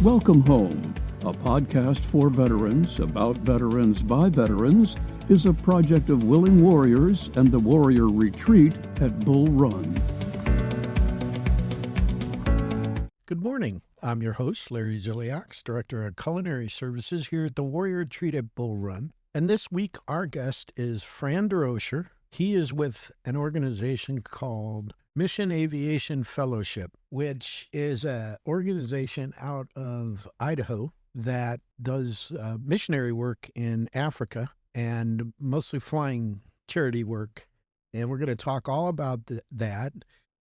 Welcome Home, a podcast for veterans, about veterans by veterans, is a project of Willing Warriors and the Warrior Retreat at Bull Run. Good morning. I'm your host, Larry Ziliaks, Director of Culinary Services here at the Warrior Retreat at Bull Run. And this week, our guest is Fran. He is with an organization called Mission Aviation Fellowship, which is an organization out of Idaho that does missionary work in Africa and mostly flying charity work. And we're going to talk all about that,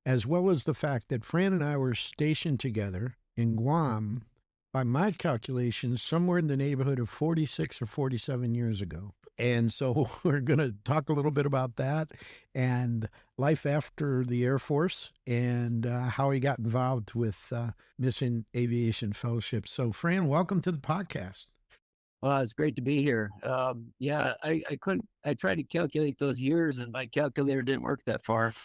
as well as the fact that Fran and I were stationed together in Guam, by my calculations, somewhere in the neighborhood of 46 or 47 years ago. And so we're going to talk a little bit about that and life after the Air Force and how he got involved with Mission Aviation Fellowship. So, Fran, welcome to the podcast. Well, it's great to be here. I tried to calculate those years, and my calculator didn't work that far.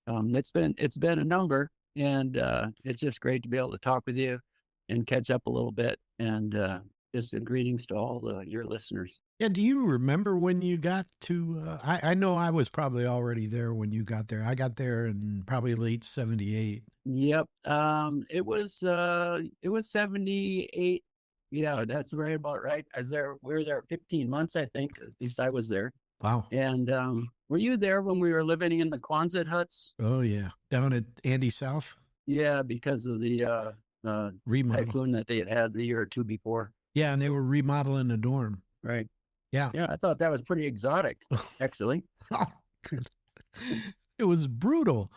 It's been a number, and it's just great to be able to talk with you and catch up a little bit. And just greetings to all your listeners. Yeah, do you remember when you got to, I know I was probably already there when you got there. I got there in probably late 78. Yep. It was 78. Yeah, that's right about right. We were there 15 months, I think. At least I was there. Wow. And were you there when we were living in the Quonset huts? Oh, yeah. Down at Andy South? Yeah, because of the typhoon that they had the year or two before. Yeah, and they were remodeling the dorm. Right. Yeah. Yeah, I thought that was pretty exotic, actually. It was brutal.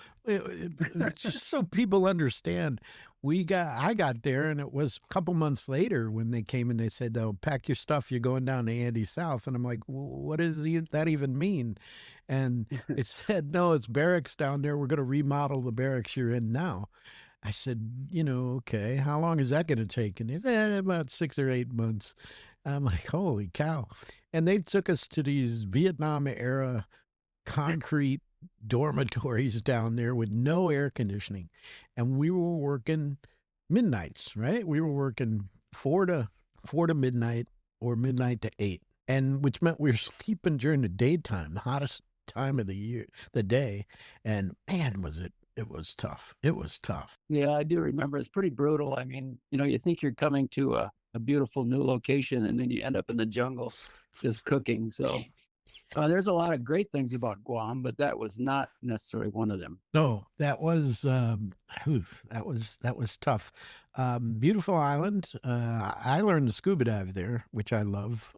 Just so people understand, I got there, and it was a couple months later when they came and they said, "Oh, pack your stuff. You're going down to Andy South." And I'm like, "What does that even mean?" And it said, "No, it's barracks down there. We're going to remodel the barracks you're in now." I said, okay, how long is that going to take? And they said, about 6 or 8 months. I'm like, holy cow. And they took us to these Vietnam-era concrete dormitories down there with no air conditioning. And we were working midnights, right? We were working 4 to midnight or midnight to 8. And which meant we were sleeping during the daytime, the hottest time of the day. And man, it was tough. It was tough. Yeah, I do remember. It's pretty brutal. I mean, you think you're coming to a beautiful new location, and then you end up in the jungle just cooking. So there's a lot of great things about Guam, but that was not necessarily one of them. No, that was tough. Beautiful island. I learned to scuba dive there, which I love.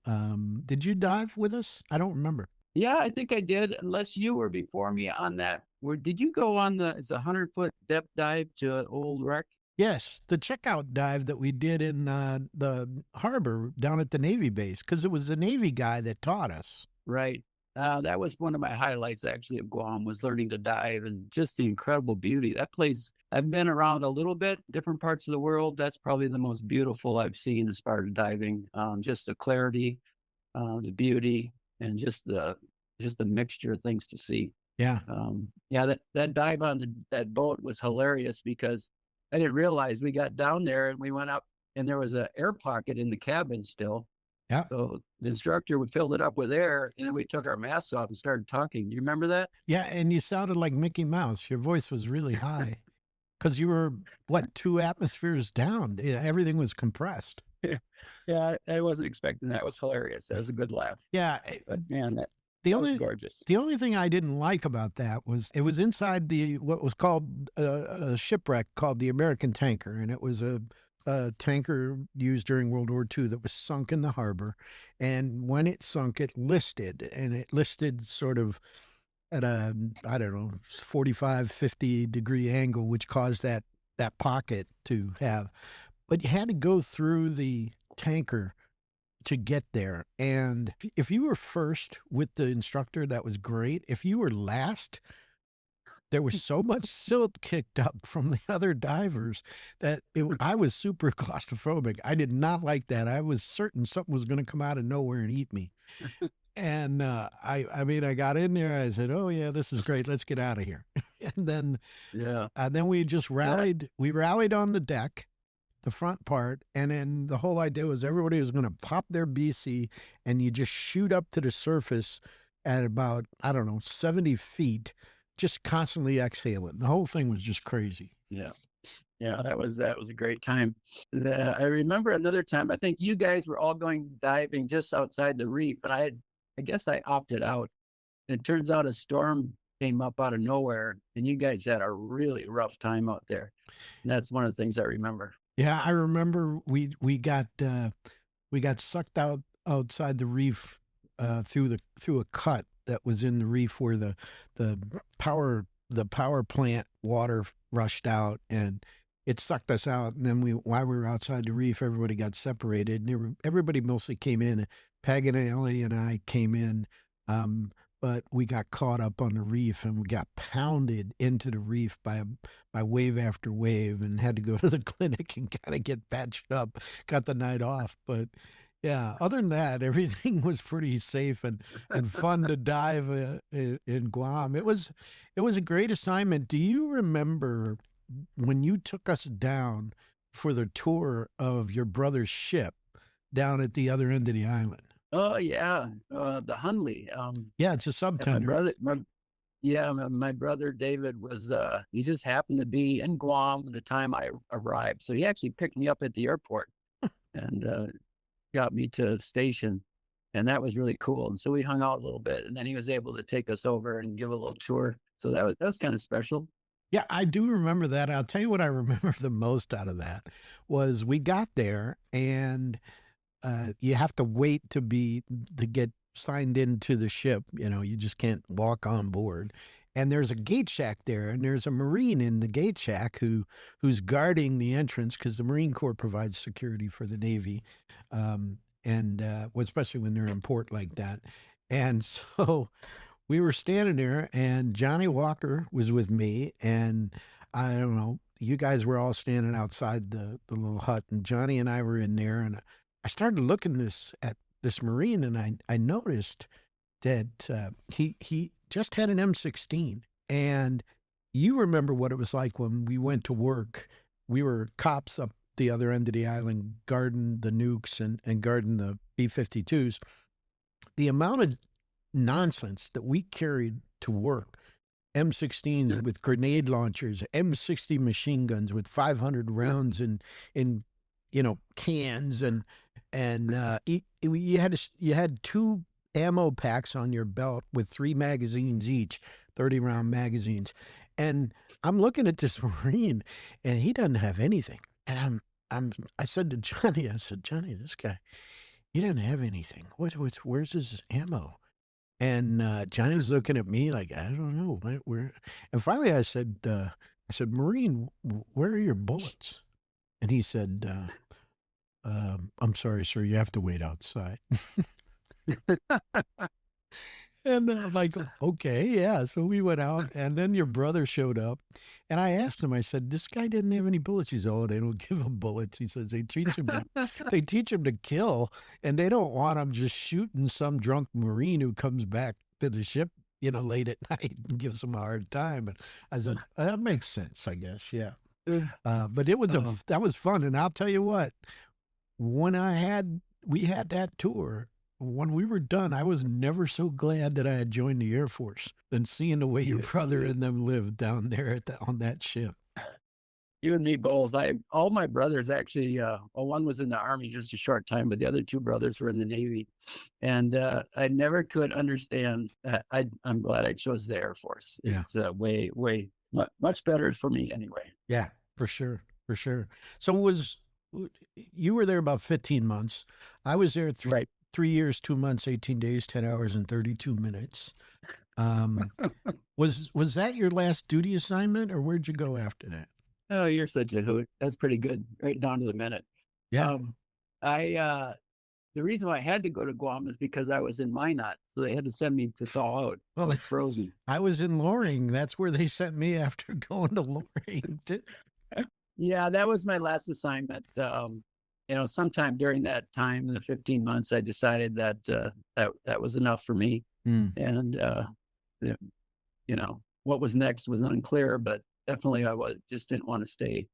Did you dive with us? I don't remember. Yeah, I think I did, unless you were before me on that. Did you go on it's a 100-foot depth dive to an old wreck? Yes, the checkout dive that we did in the harbor down at the Navy base, because it was the Navy guy that taught us. Right. That was one of my highlights, actually, of Guam, was learning to dive and just the incredible beauty. That place, I've been around a little bit, different parts of the world. That's probably the most beautiful I've seen as far as diving. Just the clarity, the beauty, and just the mixture of things to see. Yeah. That dive on that boat was hilarious because I didn't realize we got down there and we went up and there was an air pocket in the cabin still. Yeah. So the instructor would fill it up with air, and then we took our masks off and started talking. Do you remember that? Yeah, and you sounded like Mickey Mouse. Your voice was really high because you were, 2 atmospheres down? Everything was compressed. Yeah, I wasn't expecting that. It was hilarious. That was a good laugh. Yeah. But man, that was gorgeous. The only thing I didn't like about that was it was inside what was called a shipwreck called the American Tanker, and it was a tanker used during World War II that was sunk in the harbor. And when it sunk, it listed sort of at a, 45, 50 degree angle, which caused that pocket to have. But you had to go through the tanker to get there. And if you were first with the instructor, that was great. If you were last, there was so much silt kicked up from the other divers that I was super claustrophobic. I did not like that. I was certain something was going to come out of nowhere and eat me. And I got in there. I said, "Oh yeah, this is great. Let's get out of here." And then we just rallied. We rallied on the deck, the front part. And then the whole idea was everybody was going to pop their BC and you just shoot up to the surface at about, I don't know, 70 feet, just constantly exhaling. The whole thing was just crazy. Yeah. Yeah, that was a great time. I remember another time, I think you guys were all going diving just outside the reef, and I guess I opted out. And it turns out a storm came up out of nowhere, and you guys had a really rough time out there. And that's one of the things I remember. Yeah, I remember we got sucked out outside the reef through a cut that was in the reef where the power plant water rushed out, and it sucked us out. And then while we were outside the reef, everybody got separated. And everybody mostly came in. Paganelli and I came in, but we got caught up on the reef and we got pounded into the reef by wave after wave, and had to go to the clinic and kind of get patched up. Got the night off, but yeah. Other than that, everything was pretty safe and fun to dive in Guam. It was a great assignment. Do you remember when you took us down for the tour of your brother's ship down at the other end of the island? Oh yeah, the Hunley. Yeah, it's a subtender. My brother David was. He just happened to be in Guam the time I arrived, so he actually picked me up at the airport and got me to the station, and that was really cool. And so we hung out a little bit, and then he was able to take us over and give a little tour. So that was kind of special. Yeah, I do remember that. I'll tell you what I remember the most out of that was we got there, and you have to wait to get signed into the ship. You know, you just can't walk on board. And there's a gate shack there, and there's a Marine in the gate shack who's guarding the entrance, because the Marine Corps provides security for the Navy, especially when they're in port like that. And so we were standing there, and Johnny Walker was with me, and I don't know, you guys were all standing outside the little hut, and Johnny and I were in there, and I started looking at this Marine, and I noticed that he just had an M16. And you remember what it was like when we went to work. We were cops up the other end of the island guarding the nukes and guarding the B-52s. The amount of nonsense that we carried to work, M16s with grenade launchers, M60 machine guns with 500 rounds in cans, and you had 2 ammo packs on your belt with 3 magazines each, 30-round magazines. And I'm looking at this Marine, and he doesn't have anything. And I said to Johnny, Johnny, this guy, he doesn't have anything. Where's his ammo? And Johnny was looking at me like, I don't know where. And finally I said, Marine, where are your bullets? And he said, I'm sorry, sir, you have to wait outside. And I'm like, okay, yeah. So we went out, and then your brother showed up, and I asked him, I said, this guy didn't have any bullets. He said, oh, they don't give him bullets. He says they teach him to kill, and they don't want him just shooting some drunk Marine who comes back to the ship, late at night and gives him a hard time. And I said, that makes sense, I guess. Yeah. But that was fun. And I'll tell you what, when we had that tour, when we were done, I was never so glad that I had joined the Air Force than seeing the way your brother and them lived down there on that ship. You and me both. All my brothers actually, one was in the Army just a short time, but the other 2 brothers were in the Navy. And I never could understand. I'm glad I chose the Air Force. Yeah. It's way much better for me anyway. Yeah, for sure. For sure. So you were there about 15 months. I was there 3 years, 2 months, 18 days, 10 hours, and 32 minutes. Was that your last duty assignment, or where'd you go after that? Oh, you're such a hoot. That's pretty good, right down to the minute. Yeah. The reason why I had to go to Guam is because I was in Minot, so they had to send me to thaw out. Well, it's frozen. I was in Loring. That's where they sent me after going to Loring. Yeah, that was my last assignment. Sometime during that time, in the 15 months, I decided that that was enough for me. And, what was next was unclear, but definitely just didn't want to stay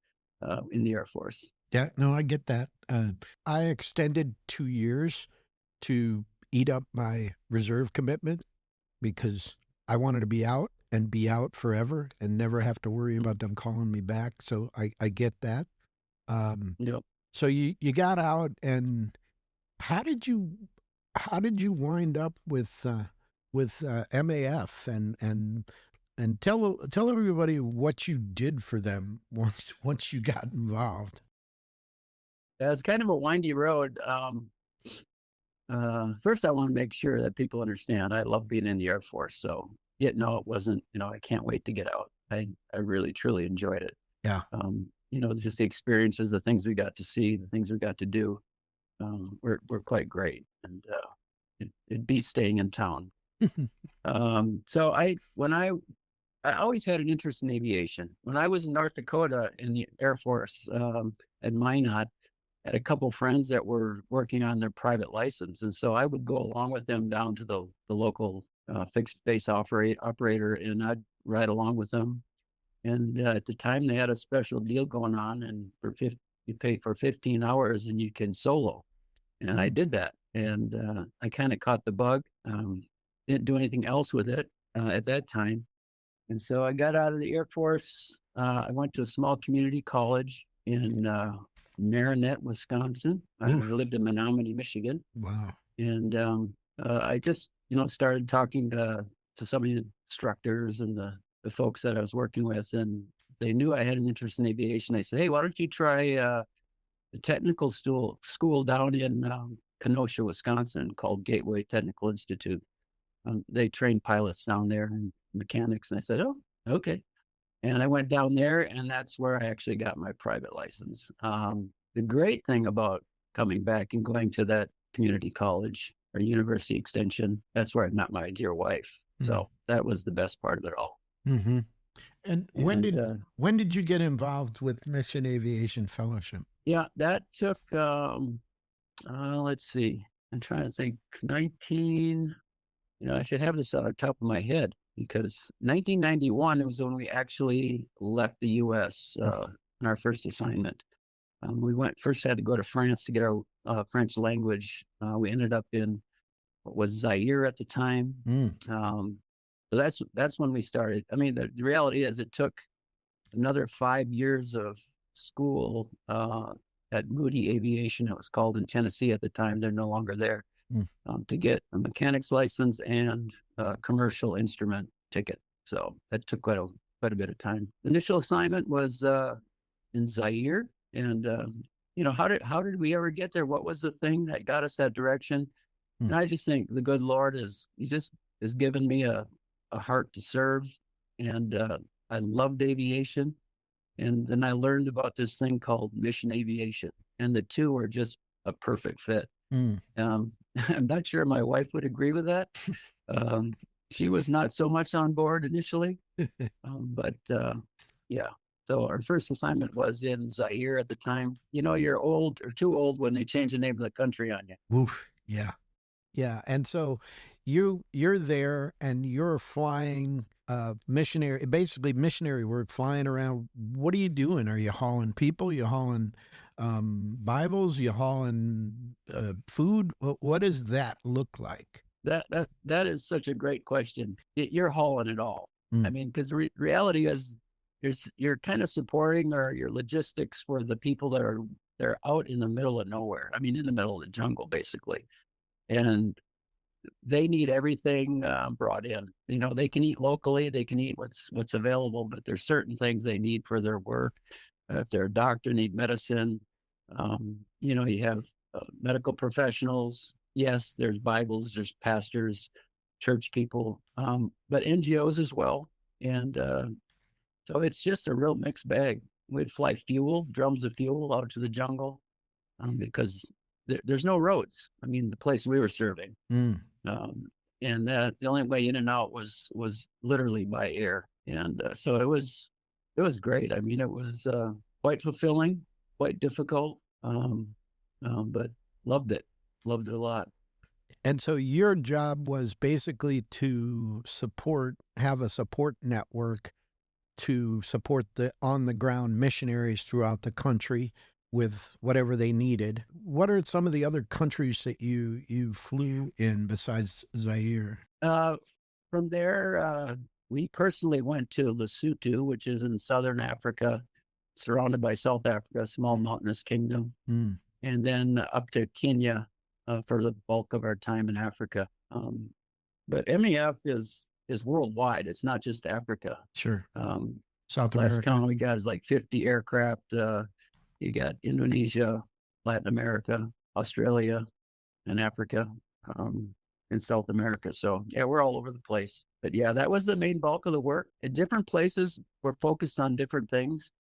in the Air Force. Yeah, no, I get that. I extended 2 years to eat up my reserve commitment because I wanted to be out and be out forever and never have to worry about them calling me back. So I get that. Yep. So you got out, and how did you wind up with MAF and tell everybody what you did for them once you got involved. It's kind of a windy road. First, I want to make sure that people understand I love being in the Air Force. So, it wasn't, I can't wait to get out. I really, truly enjoyed it. Yeah. Just the experiences, the things we got to see, the things we got to do, were quite great. And it beat staying in town. So I always had an interest in aviation. When I was in North Dakota in the Air Force, at Minot, I had a couple friends that were working on their private license. And so I would go along with them down to the local fixed base operator, and I'd ride along with them. And at the time, they had a special deal going on, and you pay for 15 hours and you can solo. And I did that. And I kind of caught the bug. Didn't do anything else with it at that time. And so I got out of the Air Force. I went to a small community college in Marinette, Wisconsin. I lived in Menominee, Michigan. Wow. And I just, started talking to some of the instructors and the folks that I was working with. And they knew I had an interest in aviation. I said, hey, why don't you try the technical school down in Kenosha, Wisconsin, called Gateway Technical Institute. They train pilots down there and mechanics. And I said, oh, okay. And I went down there, and that's where I actually got my private license. The great thing about coming back and going to that community college or university extension, that's where I met my dear wife. So that was the best part of it all. Mm-hmm. And when did you get involved with Mission Aviation Fellowship? Yeah, that took, let's see, I'm trying to think, I should have this on the top of my head, because 1991 was when we actually left the U.S. In our first assignment. We had to go to France to get our French language. We ended up in what was Zaire at the time. So that's when we started. I mean, the reality is it took another 5 years of school at Moody Aviation, it was called, in Tennessee at the time. They're no longer there. To get a mechanic's license and a commercial instrument ticket. So that took quite a bit of time. The initial assignment was in Zaire. And, how did we ever get there? What was the thing that got us that direction? And I just think the good Lord has given me a heart to serve. And I loved aviation. And then I learned about this thing called Mission Aviation. And the two were just a perfect fit. I'm not sure my wife would agree with that. She was not so much on board initially, but yeah. So our first assignment was in Zaire at the time. You're old or too old when they change the name of the country on you. Oof, yeah. Yeah. And so you're there and you're flying basically missionary work, flying around. What are you doing? Are you hauling people? You hauling Bibles? You hauling food? What does that look like? That is such a great question. You're hauling it all. I mean, because reality is you're kind of supporting or your logistics for the people they're out in the middle of nowhere. I mean, in the middle of the jungle, basically. And they need everything brought in. They can eat locally, they can eat what's available, but there's certain things they need for their work. If they're a doctor, need medicine. You have medical professionals. Yes, there's Bibles, there's pastors, church people, but NGOs as well. And so it's just a real mixed bag. We'd fly drums of fuel out to the jungle because there's no roads. I mean, the place we were serving. And the only way in and out was literally by air. And so it was great. I mean, it was quite fulfilling, quite difficult, but loved it a lot. And so your job was basically to have a support network to support the on-the-ground missionaries throughout the country with whatever they needed. What are some of the other countries that you flew in besides Zaire? From there, we personally went to Lesotho, which is in southern Africa, surrounded by South Africa, a small mountainous kingdom, and then up to Kenya for the bulk of our time in Africa. But MEF is worldwide. It's not just Africa. Sure. Last South America. count we got is like 50 aircraft. You got Indonesia, Latin America, Australia, and Africa, and South America. So yeah, we're all over the place. But yeah, that was the main bulk of the work. At different places, we're focused on different things.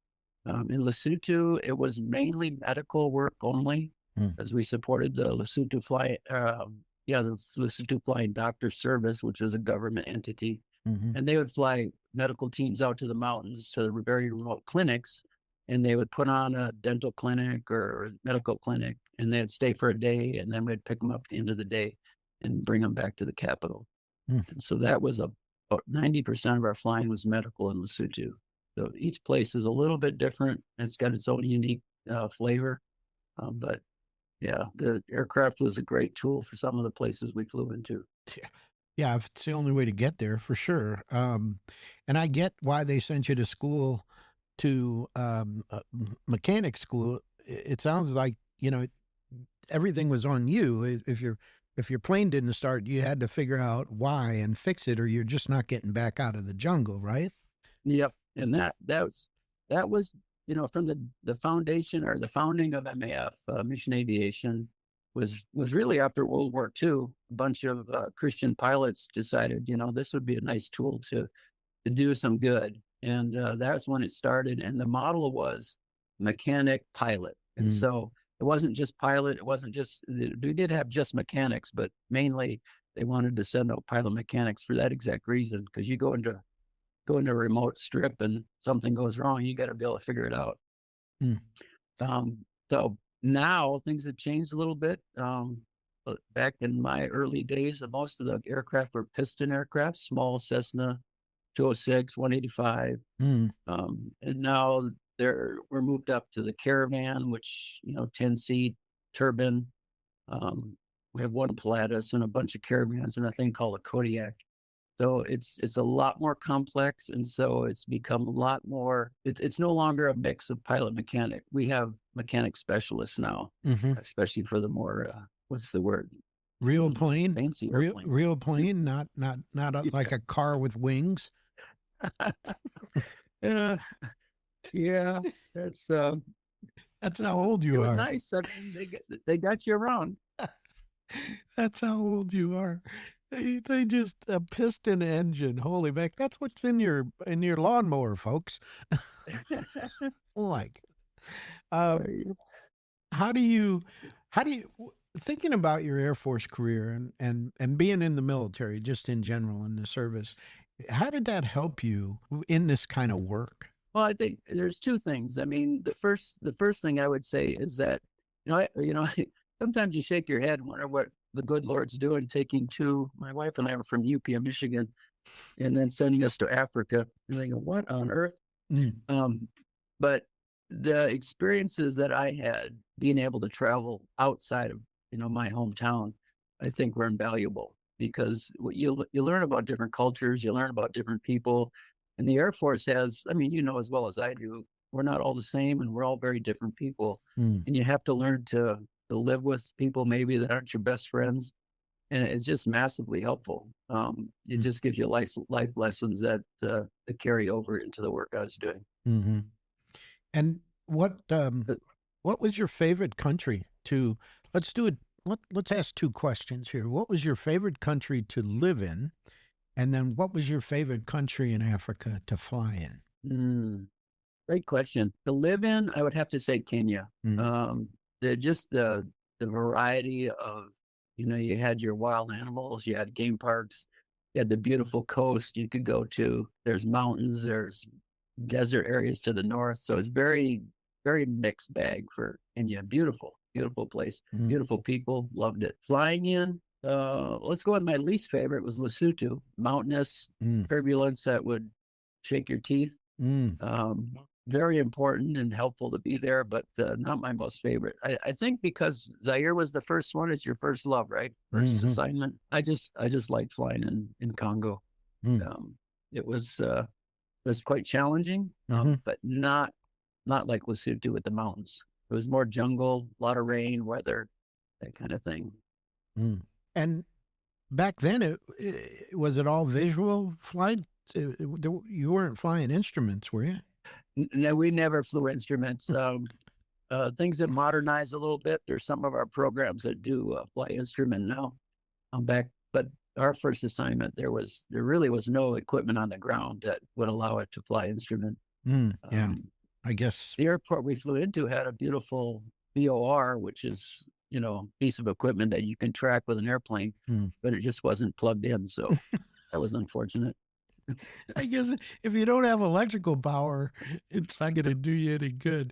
In Lesotho, it was mainly medical work only, as we supported the Lesotho the Lesotho Flying Doctor Service, which is a government entity. And they would fly medical teams out to the mountains to the very remote clinics, and they would put on a dental clinic or medical clinic, and they'd stay for a day, and then we'd pick them up at the end of the day and bring them back to the capital. And so that was about 90% of our flying was medical in Lesotho. So each place is a little bit different. It's got its own unique flavor. But yeah, the aircraft was a great tool for some of the places we flew into. Yeah, it's the only way to get there for sure. And I get why they sent you to school, to mechanic school. It sounds like, everything was on you. If your plane didn't start, you had to figure out why and fix it, or you're just not getting back out of the jungle, right? Yep. And that was from the foundation or the founding of MAF, Mission Aviation, was really after World War II. A bunch of Christian pilots decided, this would be a nice tool to do some good. And that's when it started. And the model was mechanic pilot. And so it wasn't just pilot. It wasn't just, we did have just mechanics, but mainly they wanted to send out pilot mechanics for that exact reason. Because you go into a remote strip and something goes wrong, you got to be able to figure it out. So now things have changed a little bit. Back in my early days, most of the aircraft were piston aircraft, small Cessna 206, 185. And now we're moved up to the Caravan, which, 10-seat turbine. We have one Pilatus and a bunch of Caravans and a thing called a Kodiak. So it's a lot more complex, and so it's become a lot more. It's no longer a mix of pilot mechanic. We have mechanic specialists now, especially for the more what's the word? Real plane, fancy real plane, not like a car with wings. Yeah, that's how old you are. Nice. I mean, they got you around. That's how old you are. They just a piston engine. Holy heck, that's what's in your lawnmower, folks. Like, how do you thinking about your Air Force career and being in the military, just in general in the service, how did that help you in this kind of work? Well, I think there's two things. I mean, the first thing I would say is that sometimes you shake your head and wonder what the good Lord's doing, my wife and I were from UP, Michigan, and then sending us to Africa. And they go, what on earth? But the experiences that I had being able to travel outside of, my hometown, I think were invaluable, because you learn about different cultures, you learn about different people. And the Air Force has, as well as I do, we're not all the same, and we're all very different people. And you have to learn to live with people maybe that aren't your best friends. And it's just massively helpful. It just gives you life lessons that carry over into the work I was doing. And what was your favorite country to, let's ask two questions here. What was your favorite country to live in? And then what was your favorite country in Africa to fly in? Great question. To live in, I would have to say Kenya. The variety of, you had your wild animals, you had game parks, you had the beautiful coast you could go to. There's mountains, there's desert areas to the north. So it's very, very mixed bag for Kenya. Beautiful place, beautiful people, loved it. Flying in, let's go with my least favorite was Lesotho. Mountainous, turbulence that would shake your teeth. Mm. Very important and helpful to be there, but not my most favorite. I think because Zaire was the first one. It's your first love, right? First Hmm. assignment. I just liked flying in Congo. Mm. It was quite challenging, Hmm. but not like Lesotho with the mountains. It was more jungle, a lot of rain, weather, that kind of thing. Mm. And back then, was it all visual flight? You weren't flying instruments, were you? No, we never flew instruments. Things that modernize a little bit. There's some of our programs that do fly instrument now. I'm back, but our first assignment, there really was no equipment on the ground that would allow it to fly instrument. Yeah, I guess. The airport we flew into had a beautiful VOR, which is, piece of equipment that you can track with an airplane, Mm. but it just wasn't plugged in. So that was unfortunate. I guess if you don't have electrical power, it's not going to do you any good.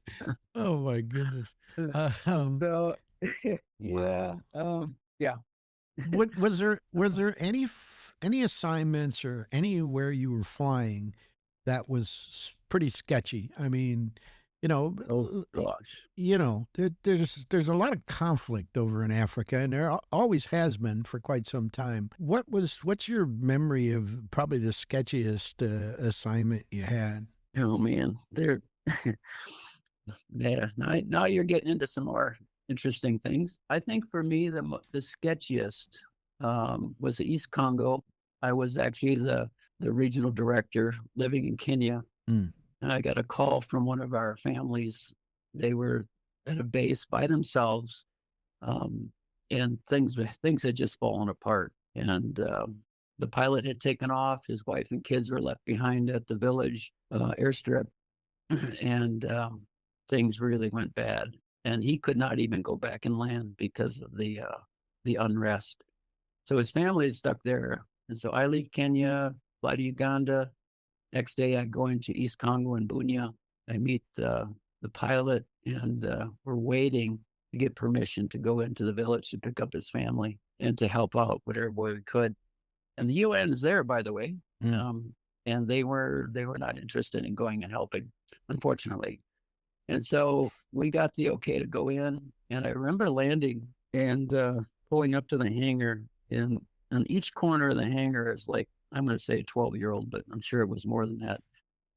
Oh my goodness. So, yeah. Yeah. What was there any assignments or anywhere you were flying that was pretty sketchy? I mean, Oh gosh. there's a lot of conflict over in Africa, and there always has been for quite some time. What's your memory of probably the sketchiest assignment you had? Oh man, there. Yeah. Now you're getting into some more interesting things. I think for me, the sketchiest was the East Congo. I was actually the regional director living in Kenya, Mm. and I got a call from one of our families. They were at a base by themselves, and things had just fallen apart. And the pilot had taken off. His wife and kids were left behind at the village airstrip, and things really went bad. And he could not even go back and land because of the unrest. So his family is stuck there. And so I leave Kenya, fly to Uganda. Next day, I go into East Congo and Bunia. I meet the pilot, and we're waiting to get permission to go into the village to pick up his family and to help out whatever way we could. And the UN is there, by the way, and they were not interested in going and helping, unfortunately. And so we got the okay to go in, and I remember landing and pulling up to the hangar, and on each corner of the hangar is like, I'm going to say a 12-year-old, but I'm sure it was more than that.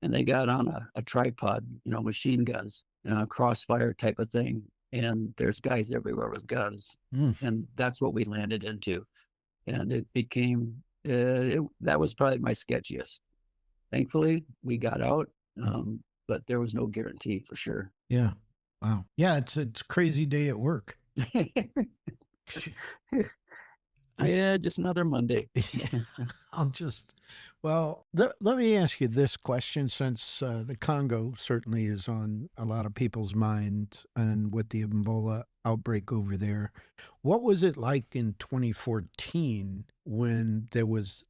And they got on a tripod, machine guns, crossfire type of thing. And there's guys everywhere with guns. And that's what we landed into. And it became, that was probably my sketchiest. Thankfully, we got out, but there was no guarantee for sure. Yeah. Wow. Yeah, it's a crazy day at work. Yeah, just another Monday. Let me ask you this question, since the Congo certainly is on a lot of people's minds, and with the Ebola outbreak over there. What was it like in 2014 when there was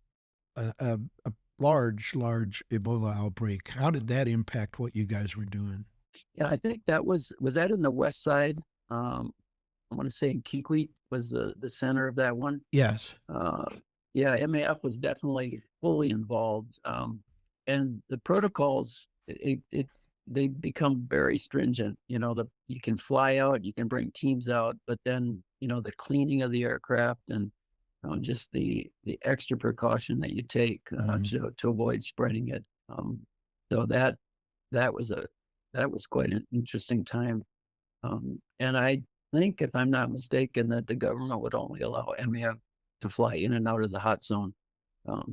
a large Ebola outbreak? How did that impact what you guys were doing? Yeah, I think that was that in the west side? I want to say Kikwit was the center of that one. Yes. Yeah, MAF was definitely fully involved, and the protocols they become very stringent. You can fly out, you can bring teams out, but then the cleaning of the aircraft and just the extra precaution that you take to avoid spreading it. So that was quite an interesting time, and I think, if I'm not mistaken, that the government would only allow MEF to fly in and out of the hot zone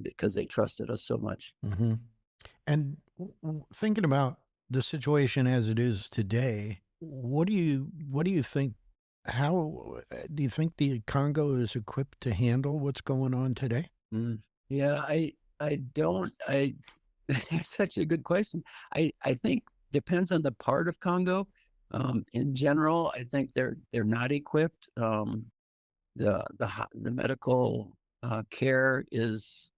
because they trusted us so much. Mm-hmm. And thinking about the situation as it is today, what do you think? How do you think the Congo is equipped to handle what's going on today? Yeah, I don't. That's such a good question. I think depends on the part of Congo. In general, I think they're not equipped. The medical care is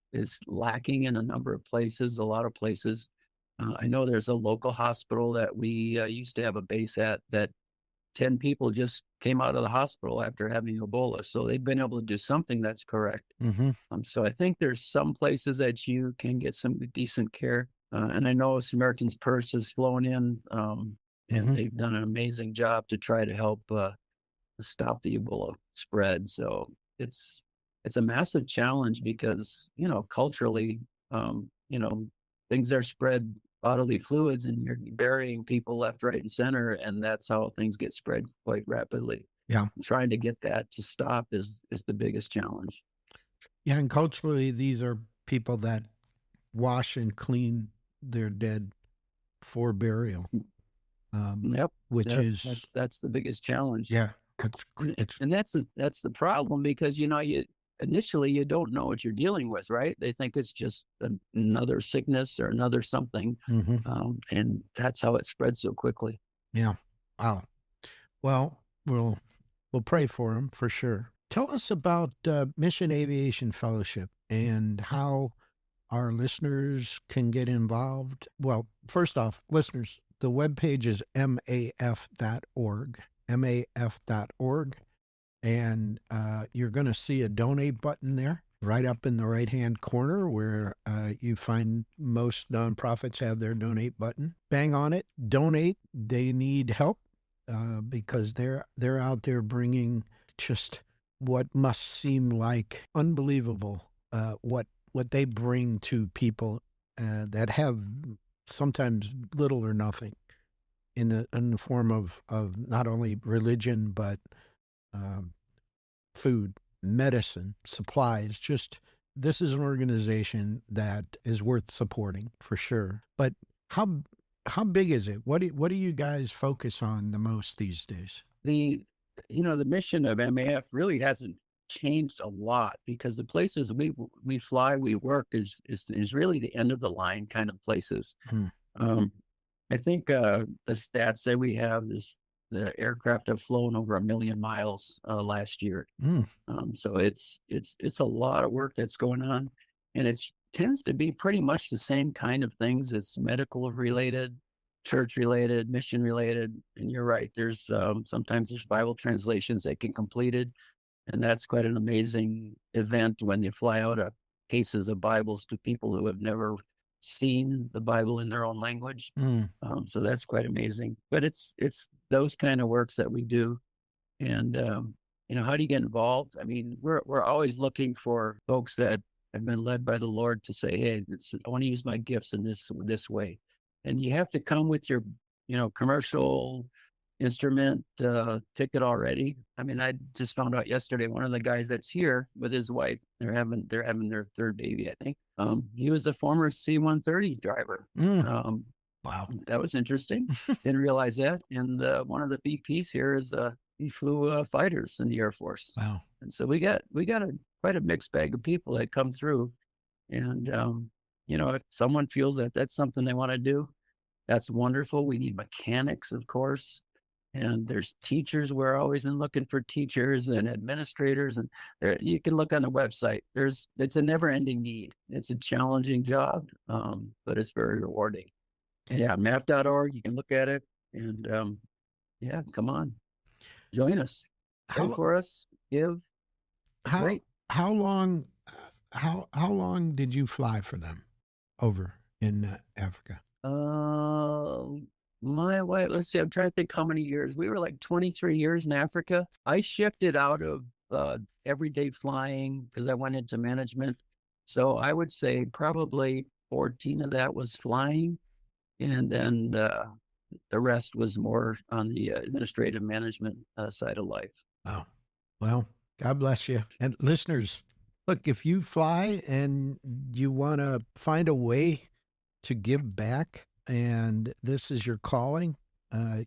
lacking in a number of places, a lot of places. I know there's a local hospital that we used to have a base at that 10 people just came out of the hospital after having Ebola. So they've been able to do something that's correct. Mm-hmm. So I think there's some places that you can get some decent care. And I know Samaritan's Purse has flown in, and Hmm. they've done an amazing job to try to help stop the Ebola spread. So it's it's a massive challenge because culturally, things are spread bodily fluids, and you're burying people left, right, and center, and that's how things get spread quite rapidly. Yeah. Trying to get that to stop is the biggest challenge. Yeah. And culturally, these are people that wash and clean their dead for burial, Yep, which yep, is, that's the biggest challenge. yeah, it's, And that's the problem because you initially you don't know what you're dealing with, right? They think it's just another sickness or another something, mhm. and that's how it spreads so quickly. Yeah. Wow. Well, we'll pray for them for sure. Tell us about Mission Aviation Fellowship and how our listeners can get involved. Well, first off, listeners, the webpage is maf.org, maf.org, and you're going to see a donate button there right up in the right-hand corner where you find most nonprofits have their donate button. Bang on it, donate. They need help because they're out there bringing just what must seem like unbelievable what they bring to people that have sometimes little or nothing in the form of not only religion but um, food, medicine, supplies. Just this is an organization that is worth supporting for sure. But how big is it? What do you guys focus on the most these days? The mission of MAF really hasn't changed a lot because the places we fly, we work is really the end of the line kind of places. Hmm. Um, I think the stats say we have the aircraft have flown over 1 million miles last year. Hmm. So it's a lot of work that's going on, and it tends to be pretty much the same kind of things. It's medical related, church related, mission related. And you're right. There's sometimes there's Bible translations that get completed, and that's quite an amazing event when you fly out cases of Bibles to people who have never seen the Bible in their own language. Hmm. So that's quite amazing. But it's those kind of works that we do. And how do you get involved? I mean, we're always looking for folks that have been led by the Lord to say, "Hey, I want to use my gifts in this way," and you have to come with your, commercial instrument ticket already. I mean, I just found out yesterday one of the guys that's here with his wife, they're having their third baby, I think. He was a former C-130 driver. Hmm. Um, Wow. that was interesting. Didn't realize that. And one of the VPs here is he flew fighters in the Air Force, Wow. and so we got quite a mixed bag of people that come through. And if someone feels that that's something they want to do, that's wonderful. We need mechanics, of course, and there's teachers. We're always looking for teachers and administrators, and you can look on the website. It's a never-ending need. It's a challenging job, but it's very rewarding. Yeah, math.org. You can look at it, and yeah, come on, join us, pray How for us, give. how Great. how long how long did you fly for them over in Africa? Uh, my wife. Let's see. I'm trying to think how many years. We were like 23 years in Africa. I shifted out of everyday flying because I went into management. So I would say probably 14 of that was flying, and then the rest was more on the administrative management side of life. Oh, well, God bless you. And listeners, look, if you fly and you want to find a way to give back and this is your calling,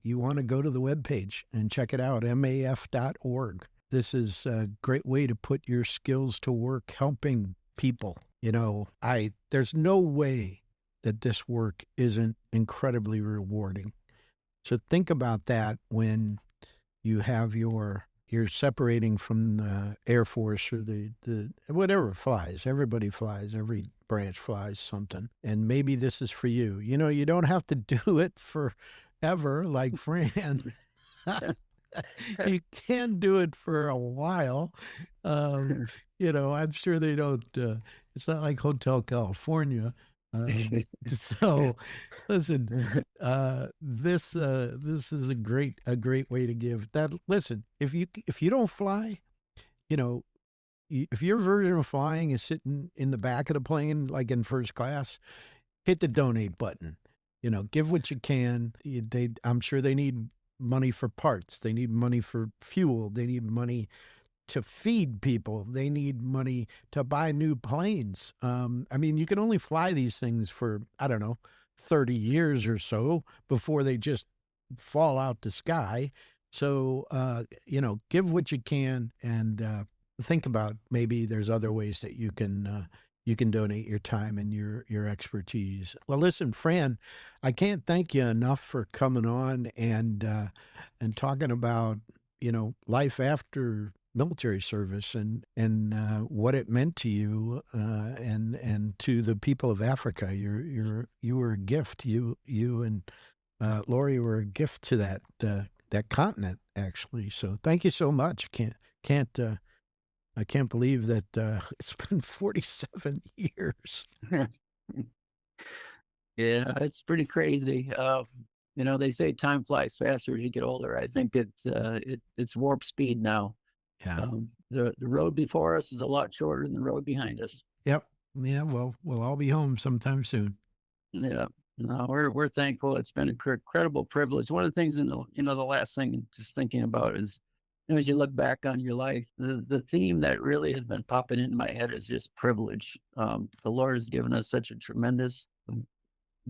you want to go to the webpage and check it out, maf.org. This is a great way to put your skills to work helping people. There's no way that this work isn't incredibly rewarding. So think about that when you have you're separating from the Air Force or the whatever flies. Everybody flies. Every branch flies something. And maybe this is for you. You don't have to do it forever like Fran. You can do it for a while. I'm sure they don't. It's not like Hotel California. So, listen, this is a great way to give that. Listen, if you don't fly, you know, if your version of flying is sitting in the back of the plane, like in first class, hit the donate button. Give what you can. I'm sure they need money for parts. They need money for fuel. They need money to feed people. They need money to buy new planes. I mean, you can only fly these things for, I don't know, 30 years or so before they just fall out the sky. So, give what you can, and think about maybe there's other ways that you can donate your time and your expertise. Well, listen, Fran, I can't thank you enough for coming on and talking about, life after military service and what it meant to you and to the people of Africa. You were a gift. You and Lori were a gift to that continent, actually. So thank you so much. I can't believe that it's been 47 years. Yeah, it's pretty crazy. They say time flies faster as you get older. I think it's warp speed now. Yeah. The road before us is a lot shorter than the road behind us. Yep. Yeah. Well, we'll all be home sometime soon. Yeah. No, we're thankful. It's been an incredible privilege. One of the things the last thing just thinking about is, as you look back on your life, the theme that really has been popping into my head is just privilege. The Lord has given us such a tremendous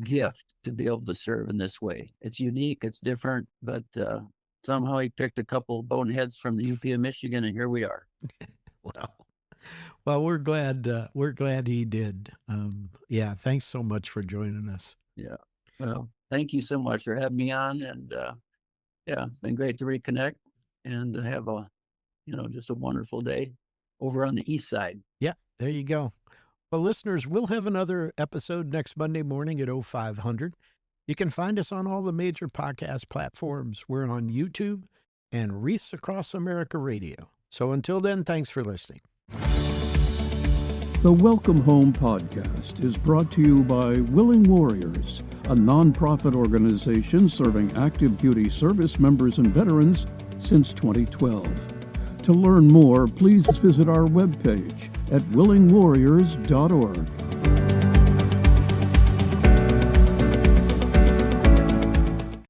gift to be able to serve in this way. It's unique, it's different, but somehow he picked a couple boneheads from the UP of Michigan, and here we are. Well, we're glad he did. Yeah, thanks so much for joining us. Yeah. Well, thank you so much for having me on, and it's been great to reconnect and have just a wonderful day over on the east side. Yeah, there you go. Well, listeners, we'll have another episode next Monday morning at 0500. You can find us on all the major podcast platforms. We're on YouTube and Reefs Across America Radio. So until then, thanks for listening. The Welcome Home podcast is brought to you by Willing Warriors, a nonprofit organization serving active duty service members and veterans since 2012. To learn more, please visit our webpage at willingwarriors.org.